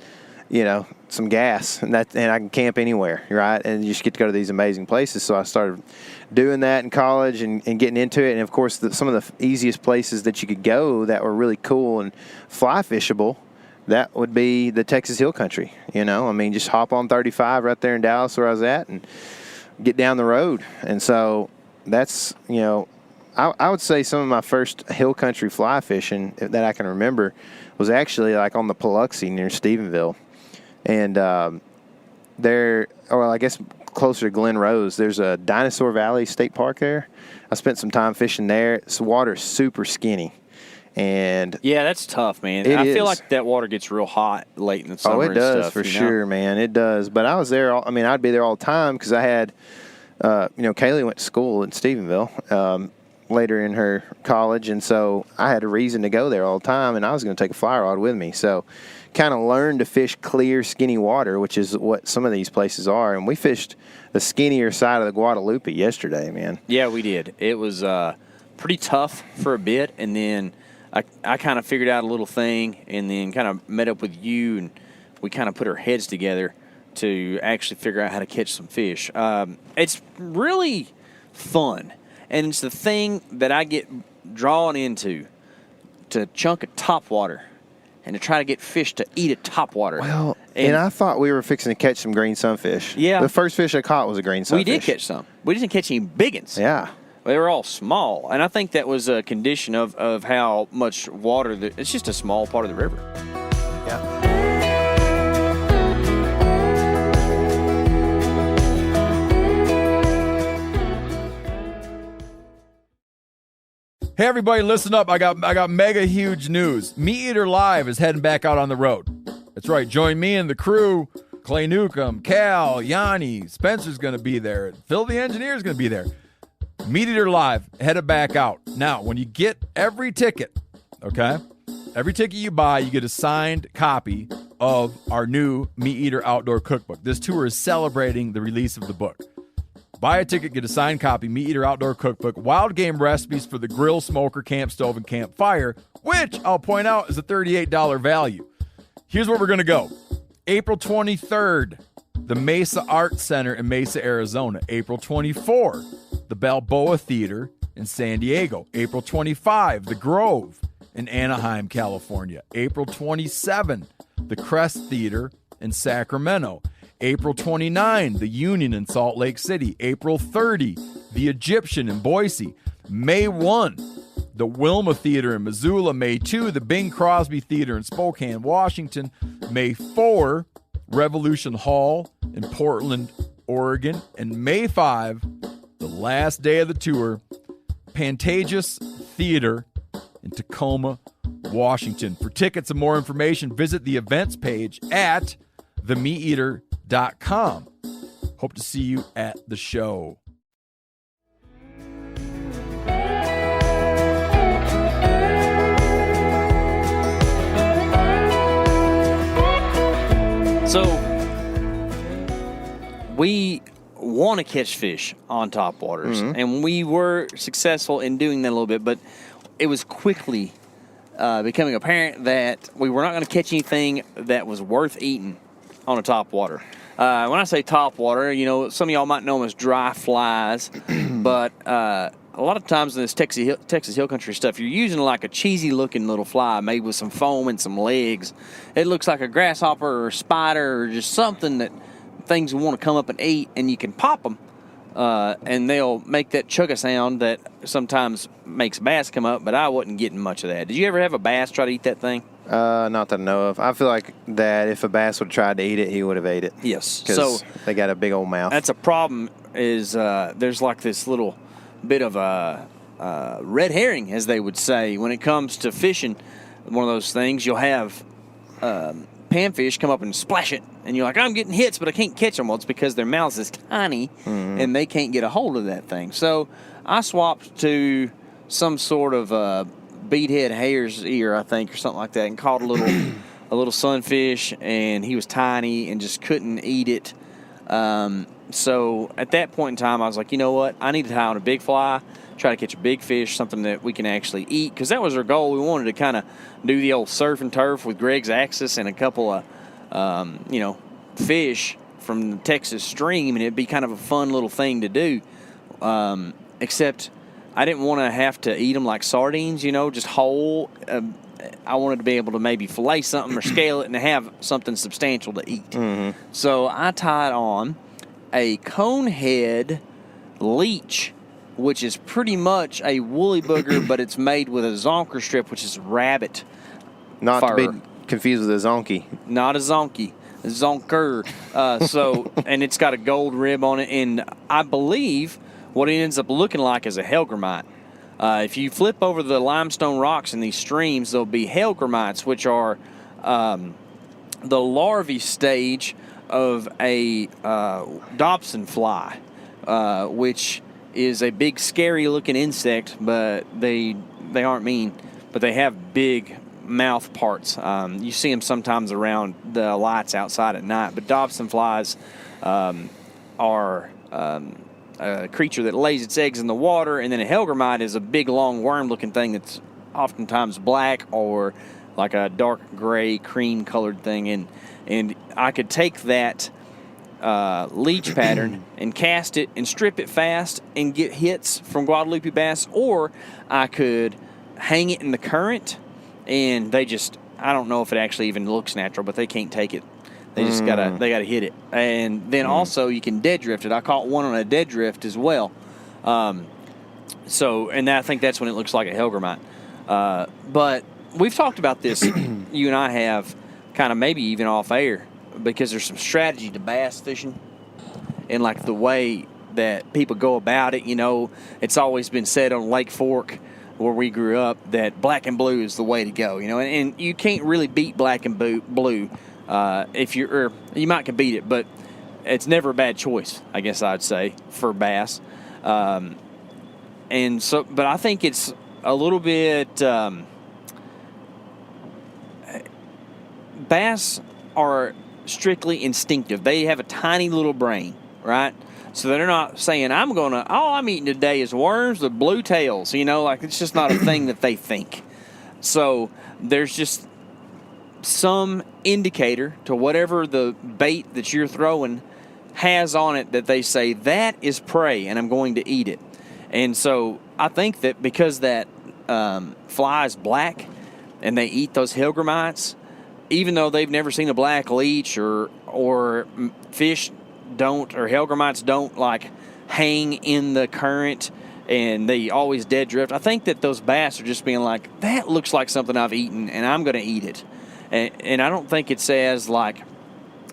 some gas, and I can camp anywhere, right? And you just get to go to these amazing places. So I started doing that in college and getting into it. And of course, some of the easiest places that you could go that were really cool and fly fishable, that would be the Texas Hill Country. I mean, just hop on 35 right there in Dallas where I was at and get down the road. And so that's, I would say some of my first hill country fly fishing that I can remember was actually like on the Paluxy near Stephenville. And I guess closer to Glen Rose, there's a Dinosaur Valley State Park there. I spent some time fishing there. The water's super skinny. And yeah, that's tough, man. I feel like that water gets real hot late in the summer. Oh, it does, stuff, for sure, man. It does. But I was there. I'd be there all the time because I had, Kaylee went to school in Stephenville later in her college, and so I had a reason to go there all the time, and I was going to take a fly rod with me. So kind of learned to fish clear, skinny water, which is what some of these places are. And we fished the skinnier side of the Guadalupe yesterday, man. Yeah, we did. It was pretty tough for a bit, and then I kind of figured out a little thing, and then kind of met up with you, and we kind of put our heads together to actually figure out how to catch some fish. It's really fun, and it's the thing that I get drawn into, to chunk a topwater and to try to get fish to eat a topwater. Well, and I thought we were fixing to catch some green sunfish. Yeah. The first fish I caught was a green sunfish. We did catch some. We didn't catch any big ones. Yeah. They were all small, and I think that was a condition of how much water. It's just a small part of the river. Yeah. Hey everybody, listen up. I got mega huge news. MeatEater Live is heading back out on the road. That's right. Join me and the crew. Clay Newcomb, Cal, Yanni, Spencer's going to be there. Phil the engineer's going to be there. MeatEater Live, headed back out. Now, when you get every ticket, okay, every ticket you buy, you get a signed copy of our new MeatEater Outdoor Cookbook. This tour is celebrating the release of the book. Buy a ticket, get a signed copy, MeatEater Outdoor Cookbook, wild game recipes for the grill, smoker, camp stove, and campfire, which I'll point out is a $38 value. Here's where we're going to go. April 23rd, the Mesa Arts Center in Mesa, Arizona. April 24, the Balboa Theater in San Diego. April 25, the Grove in Anaheim, California. April 27, the Crest Theater in Sacramento. April 29, the Union in Salt Lake City. April 30, the Egyptian in Boise. May 1, the Wilma Theater in Missoula. May 2, the Bing Crosby Theater in Spokane, Washington. May 4, Revolution Hall in Portland, Oregon. And May 5, the last day of the tour, Pantages Theater in Tacoma, Washington. For tickets and more information, visit the events page at themeateater.com. Hope to see you at the show. So we want to catch fish on top waters, and we were successful in doing that a little bit, but it was quickly becoming apparent that we were not going to catch anything that was worth eating on a top water. When I say top water, you know, some of y'all might know them as dry flies, but a lot of times in this Texas Hill Country stuff, you're using like a cheesy-looking little fly made with some foam and some legs. It looks like a grasshopper or a spider or just something that things want to come up and eat, and you can pop them, and they'll make that chugga sound that sometimes makes bass come up, but I wasn't getting much of that. Did you ever have a bass try to eat that thing? Not that I know of. I feel like that if a bass would have tried to eat it, he would have ate it. Yes. Because they got a big old mouth. That's a problem is there's like this little bit of a red herring, as they would say, when it comes to fishing. One of those things, you'll have panfish come up and splash it, and you're like, I'm getting hits, but I can't catch them. Well, it's because their mouth is tiny, and they can't get a hold of that thing. So I swapped to some sort of beadhead hare's ear, I think, or something like that, and caught a little sunfish, and he was tiny and just couldn't eat it. So at that point in time, I was like, you know what? I need to tie on a big fly, try to catch a big fish, something that we can actually eat, because that was our goal. We wanted to kind of do the old surf and turf with Gregg's Axis and a couple of, fish from the Texas stream, and it'd be kind of a fun little thing to do, except I didn't want to have to eat them like sardines, just whole. I wanted to be able to maybe fillet something or scale it and have something substantial to eat. So I tied on a conehead leech, which is pretty much a woolly booger, but it's made with a zonker strip, which is rabbit Not fur. to be confused with a zonky. Not a zonky, a zonker. And it's got a gold rib on it, and I believe what it ends up looking like is a hellgrammite. If you flip over the limestone rocks in these streams, there'll be hellgrammites, which are the larvae stage of a Dobson fly, which is a big, scary-looking insect, but they aren't mean, but they have big mouth parts. You see them sometimes around the lights outside at night, but Dobson flies are a creature that lays its eggs in the water, and then a hellgrammite is a big, long, worm-looking thing that's oftentimes black or like a dark gray, cream-colored thing, and I could take that leech pattern and cast it and strip it fast and get hits from Guadalupe bass, or I could hang it in the current, and I don't know if it actually even looks natural, but they can't take it. They just gotta hit it. And then also you can dead drift it. I caught one on a dead drift as well. I think that's when it looks like a hellgrammite. But we've talked about this, you and I have, kind of maybe even off air, because there's some strategy to bass fishing and like the way that people go about it. It's always been said on Lake Fork, where we grew up, that black and blue is the way to go, and you can't really beat black and blue. You might can beat it, but it's never a bad choice, I guess I'd say, for bass. And so, but I think it's a little bit. Bass are strictly instinctive. They have a tiny little brain, right? So they're not saying, all I'm eating today is worms with blue tails. Like it's just not a thing that they think. So there's just some indicator to whatever the bait that you're throwing has on it that they say, that is prey and I'm going to eat it. And so I think that because that fly is black and they eat those hellgrammites, even though they've never seen a black leech or fish don't, or hellgrammites don't like hang in the current and they always dead drift, I think that those bass are just being like, that looks like something I've eaten and I'm going to eat it. And I don't think it says like,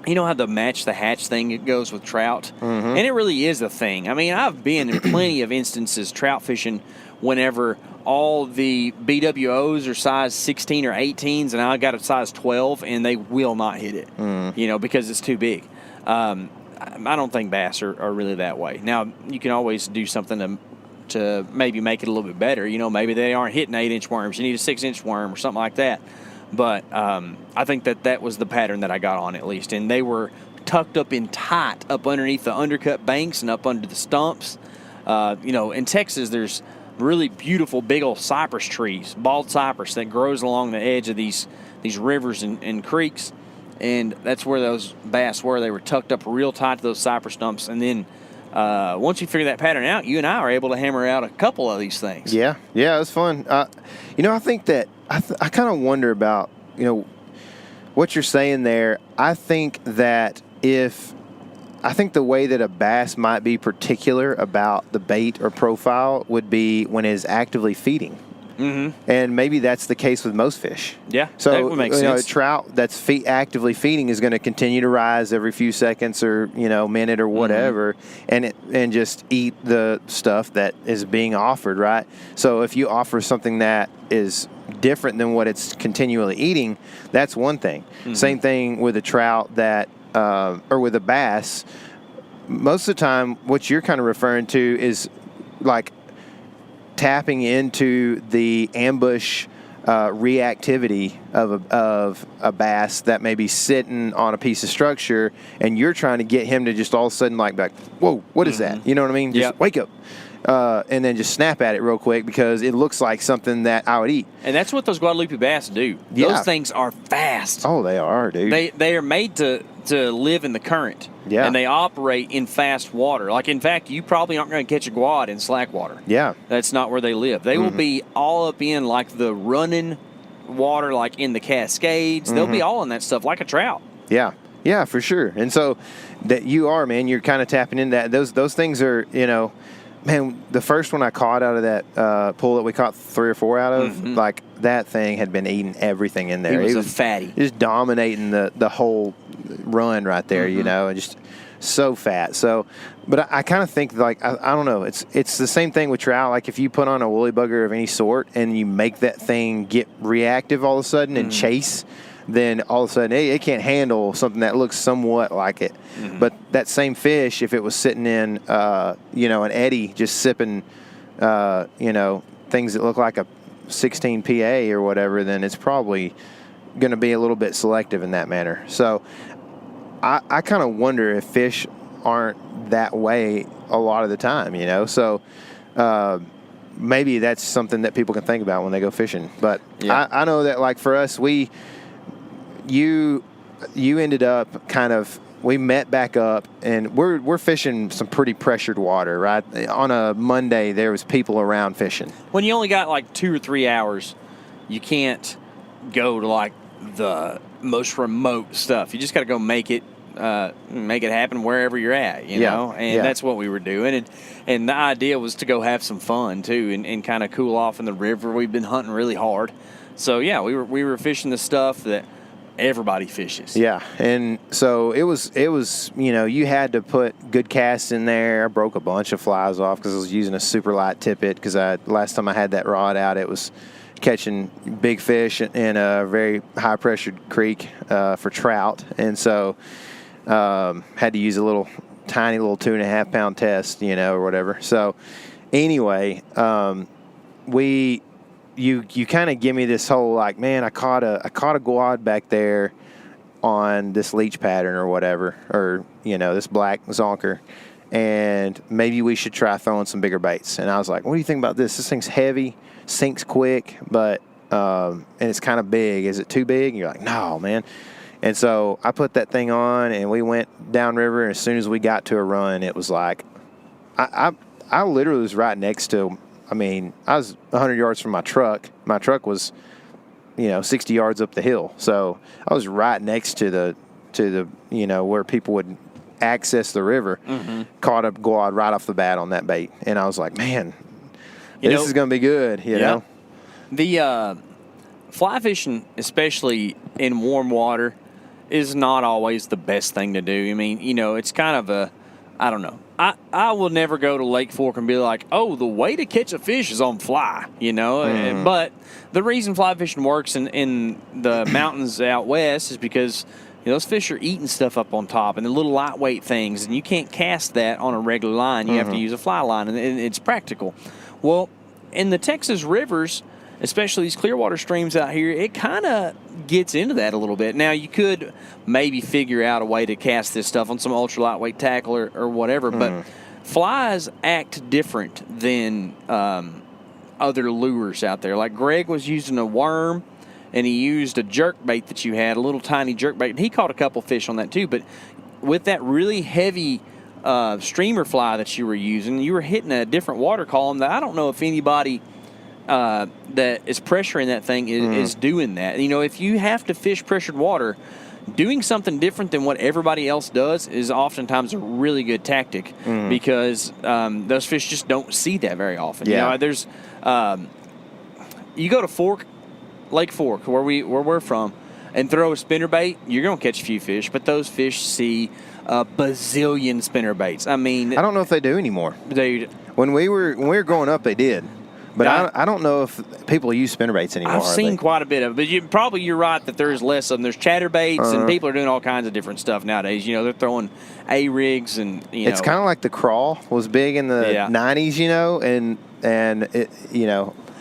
how the match the hatch thing it goes with trout? Mm-hmm. And it really is a thing. I mean, I've been in plenty of instances trout fishing whenever all the BWOs are size 16 or 18s and I got a size 12 and they will not hit it, because it's too big. I don't think bass are really that way. Now, you can always do something to maybe make it a little bit better. Maybe they aren't hitting 8-inch worms. You need a 6-inch worm or something like that. But I think that was the pattern that I got on at least. And they were tucked up in tight up underneath the undercut banks and up under the stumps. In Texas, there's really beautiful big old cypress trees, bald cypress that grows along the edge of these rivers and creeks. And that's where those bass were. They were tucked up real tight to those cypress stumps. And then once you figure that pattern out, you and I are able to hammer out a couple of these things. Yeah, it was fun. I think that I kind of wonder about, what you're saying there. I think that I think the way that a bass might be particular about the bait or profile would be when it is actively feeding. Mm-hmm. And maybe that's the case with most fish. Yeah, so that would make sense. A trout that's actively feeding is going to continue to rise every few seconds or minute or whatever, and just eat the stuff that is being offered, right? So if you offer something that is different than what it's continually eating, that's one thing. Mm-hmm. Same thing with a trout that or with a bass. Most of the time, what you're kind of referring to is like tapping into the ambush reactivity of a bass that may be sitting on a piece of structure, and you're trying to get him to just all of a sudden like whoa, what is that? You know what I mean? Just wake up. And then just snap at it real quick because it looks like something that I would eat. And that's what those Guadalupe bass do. Yeah. Those things are fast. Oh, they are, dude. They are made to live in the current. Yeah. And they operate in fast water. Like, in fact, you probably aren't going to catch a guad in slack water. Yeah. That's not where they live. They will be all up in, like, the running water, like in the Cascades. They'll be all in that stuff like a trout. Yeah. Yeah, for sure. And so that you are, man, you're kind of tapping into that. Those things are, man, the first one I caught out of that pool that we caught 3 or 4 out of, like that thing had been eating everything in there. He was a fatty. Just dominating the whole run right there, and just so fat. So, but I kind of think like, I don't know, it's the same thing with trout. Like if you put on a woolly bugger of any sort and you make that thing get reactive all of a sudden and chase, then all of a sudden it can't handle something that looks somewhat like it. But that same fish, if it was sitting in, an eddy just sipping, things that look like a 16 PA or whatever, then it's probably going to be a little bit selective in that manner. So I kind of wonder if fish aren't that way a lot of the time, So maybe that's something that people can think about when they go fishing. But I know that like for us, you ended up kind of, we met back up and we're fishing some pretty pressured water, right? On a Monday, there was people around fishing. When you only got like 2 or 3 hours, you can't go to like the most remote stuff. You just got to go make it happen wherever you're at, you know? And that's what we were doing. And the idea was to go have some fun too and kind of cool off in the river. We've been hunting really hard. So yeah, we were fishing the stuff that everybody fishes. Yeah, and so it was you had to put good casts in there. I broke a bunch of flies off because I was using a super light tippet because last time I had that rod out, it was catching big fish in a very high pressured creek for trout, and so had to use a tiny little 2.5 pound test, or whatever. So anyway, you kind of give me this whole like, man, I caught a guad back there on this leech pattern or whatever, or this black zonker, and maybe we should try throwing some bigger baits. And I was like, what do you think about this? This thing's heavy, sinks quick, but and it's kind of big. Is it too big? And you're like, no, man. And so I put that thing on, and we went downriver. And as soon as we got to a run, it was like, I literally was right next to. I mean, I was 100 yards from my truck. My truck was, 60 yards up the hill. So I was right next to the where people would access the river. Mm-hmm. Caught a guad right off the bat on that bait, and I was like, man, this is going to be good. You know, the fly fishing, especially in warm water, is not always the best thing to do. I mean, it's kind of I don't know. I will never go to Lake Fork and be like, oh, the way to catch a fish is on fly, Mm-hmm. But the reason fly fishing works in the mountains out west is because those fish are eating stuff up on top and the little lightweight things, and you can't cast that on a regular line. You have to use a fly line, and it's practical. Well, in the Texas rivers, especially these Clearwater streams out here, it kind of gets into that a little bit. Now, you could maybe figure out a way to cast this stuff on some ultra lightweight tackle or whatever, but flies act different than other lures out there. Like Gregg was using a worm, and he used a jerk bait that you had, a little tiny jerk bait, and he caught a couple fish on that too. But with that really heavy streamer fly that you were using, you were hitting a different water column that I don't know if anybody that is pressuring that thing is doing that. If you have to fish pressured water, doing something different than what everybody else does is oftentimes a really good tactic because those fish just don't see that very often. Yeah. There's you go to Lake Fork, where we're from, and throw a spinnerbait, you're gonna catch a few fish, but those fish see a bazillion spinnerbaits. I mean, I don't know if they do anymore. Dude, when we were growing up, they did. But I don't know if people use spinnerbaits anymore. I've seen quite a bit of it. But you're right that there's less of them. There's chatterbaits, and people are doing all kinds of different stuff nowadays. They're throwing A-rigs and, It's kind of like the crawl was big in the 90s, and it,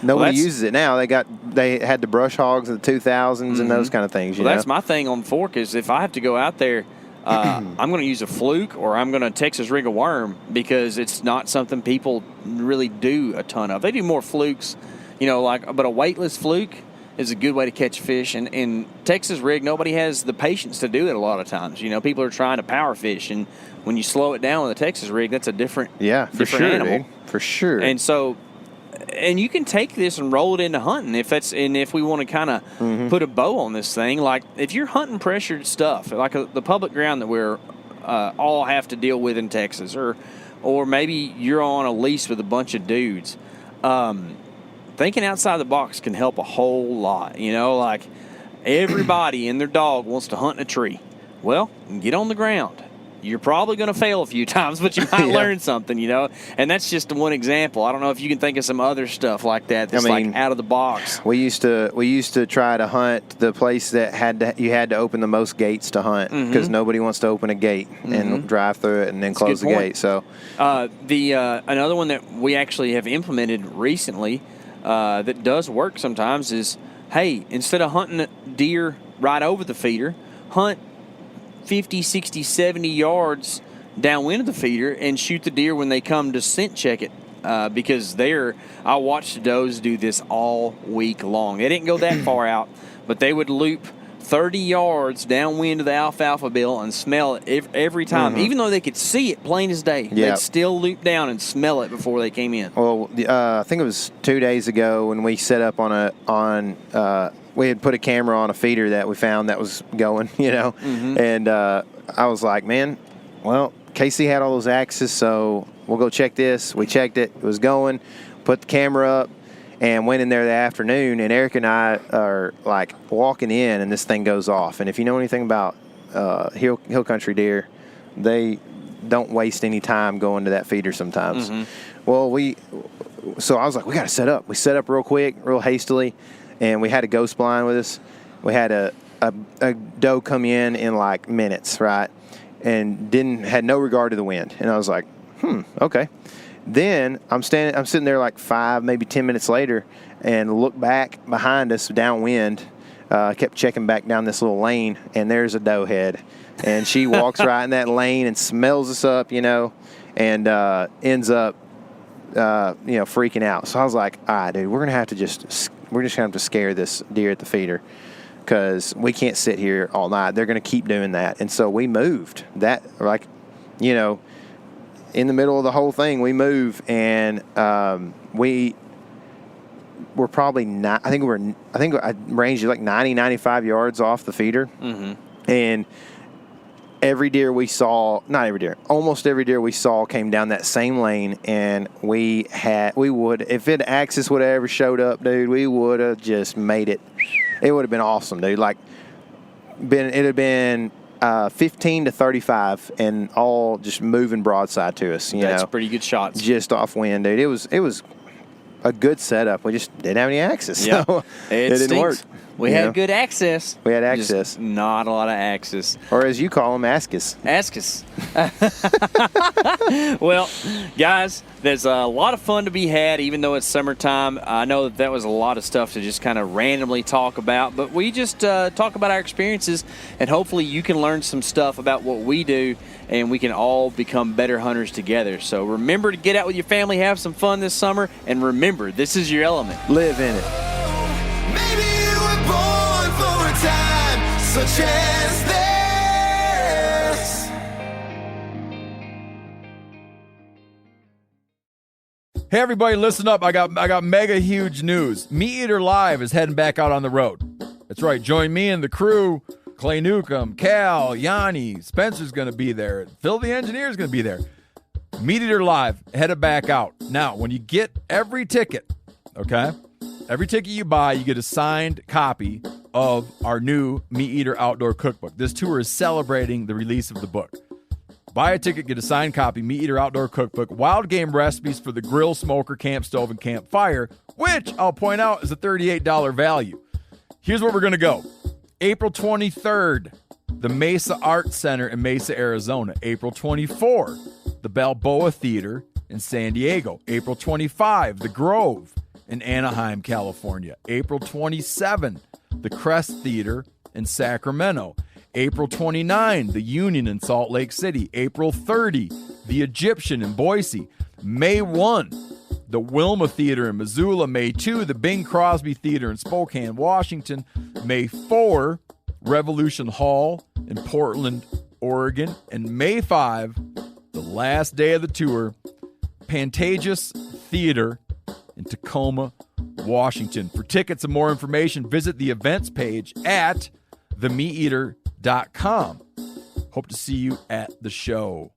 nobody uses it now. They had the brush hogs in the 2000s and those kind of things, That's my thing on Fork is if I have to go out there, I'm going to use a fluke or I'm going to Texas rig a worm because it's not something people really do a ton of. They do more flukes, but a weightless fluke is a good way to catch fish. And in Texas rig, nobody has the patience to do it a lot of times. People are trying to power fish, and when you slow it down with a Texas rig, that's a different animal. Dude. For sure. And so, and you can take this and roll it into hunting if we want to kind of put a bow on this thing. Like if you're hunting pressured stuff, like the public ground that we're all have to deal with in Texas, or maybe you're on a lease with a bunch of dudes. Thinking outside the box can help a whole lot. Like everybody and their dog wants to hunt in a tree. Well, get on the ground. You're probably going to fail a few times, but you might learn something, And that's just one example. I don't know if you can think of some other stuff like that that's like out of the box. We used to try to hunt the place that you had to open the most gates to hunt because nobody wants to open a gate and drive through it and then close the gate. So another one that we actually have implemented recently that does work sometimes is, hey, instead of hunting deer right over the feeder, hunt 50, 60, 70 yards downwind of the feeder and shoot the deer when they come to scent check it because I watched the does do this all week long. They didn't go that far out, but they would loop 30 yards downwind of the alfalfa bill and smell it every time. Even though they could see it plain as day, they'd still loop down and smell it before they came in. Well, I think it was 2 days ago when we set up we had put a camera on a feeder that we found that was going, and I was like, man, well, K.C. had all those axes, so we'll go check this. We checked it. It was going, put the camera up, and went in there that afternoon, and Eric and I are, like, walking in, and this thing goes off. And if you know anything about hill country deer, they don't waste any time going to that feeder sometimes. Well, so I was like, we got to set up. We set up real quick, real hastily. And we had a ghost blind with us. We had a doe come in like minutes, right? And had no regard to the wind. And I was like, okay. Then I'm sitting there like 5, maybe 10 minutes later, and look back behind us downwind. Kept checking back down this little lane, and there's a doe head, and she walks right in that lane and smells us up, and ends up, freaking out. So I was like, all right, dude, we're just gonna have to scare this deer at the feeder, because we can't sit here all night. They're gonna keep doing that. And so we moved that, in the middle of the whole thing, we move, and we're probably not. I think I ranged like 90, 95 yards off the feeder, and every deer we saw, not every deer, almost every deer we saw came down that same lane, and if an axis would have ever showed up, dude, we would have just made it. It would have been awesome, dude. It'd have been 15 to 35 and all just moving broadside to us. That's pretty good shots. Just off wind, dude. It was a good setup. We just didn't have any access. Yeah. So it didn't work. We had good access. We had access. Just not a lot of access. Or as you call them, askus. Askus. Well, guys, there's a lot of fun to be had, even though it's summertime. I know that was a lot of stuff to just kind of randomly talk about, but we just talk about our experiences, and hopefully you can learn some stuff about what we do, and we can all become better hunters together. So remember to get out with your family, have some fun this summer, and remember, this is your element. Live in it. Maybe you were born for a time such as this. Hey everybody, listen up. I got mega huge news. MeatEater Live is heading back out on the road. That's right. Join me and the crew. Clay Newcomb, Cal, Yanni, Spencer's going to be there. Phil the engineer's going to be there. MeatEater Live headed back out. Now, when you get every ticket, okay? Every ticket you buy, you get a signed copy of our new MeatEater Outdoor Cookbook. This tour is celebrating the release of the book. Buy a ticket, get a signed copy, MeatEater Outdoor Cookbook, wild game recipes for the grill, smoker, camp stove, and campfire, which I'll point out is a $38 value. Here's where we're going to go. April 23rd, the Mesa Arts Center in Mesa, Arizona. April 24, the Balboa Theater in San Diego. April 25, the Grove in Anaheim, California. April 27, the Crest Theater in Sacramento. April 29, the Union in Salt Lake City. April 30, the Egyptian in Boise. May 1, the Wilma Theater in Missoula. May 2, the Bing Crosby Theater in Spokane, Washington. May 4, Revolution Hall in Portland, Oregon. And May 5, the last day of the tour, Pantages Theater in Tacoma, Washington. For tickets and more information, visit the events page at themeateater.com. Hope to see you at the show.